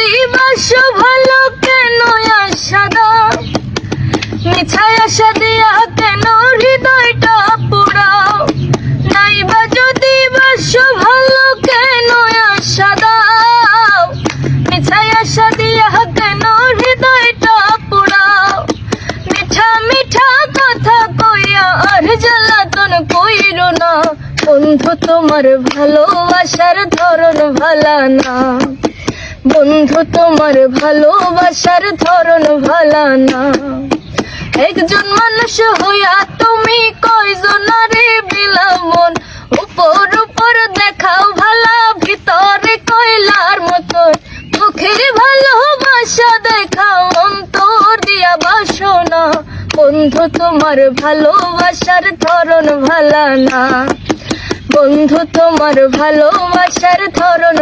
যদি বাসো ভালো কেন আশা দাও, মিছায় আশা দিয়া কেন হৃদয়টা পুরাও। নাইবা যদি বাসো ভালো কেন আশা দাও, মিছায় আশা দিয়া কেন হৃদয়টা পুরাও। মিঠা মিঠা কথা কইয়া আর জ্বালাতন কইরো না, বন্ধু তোমার ভালোবাসার ধরন ভালা না। বন্ধু তোমার ভালোবাসার ধরন ভালা না। একজন মানুষ হইয়া তুমি কয়জনারে বিলামন, উপর উপর দেখাও ভালা ভিতরে কয়লার মতন। মুখের ভালোবাসা দেখাও অন্তর দিয়া বাসো না, বন্ধু তোমার ভালোবাসার ধরন ভালা না। বন্ধু তোমার ভালোবাসার ধরন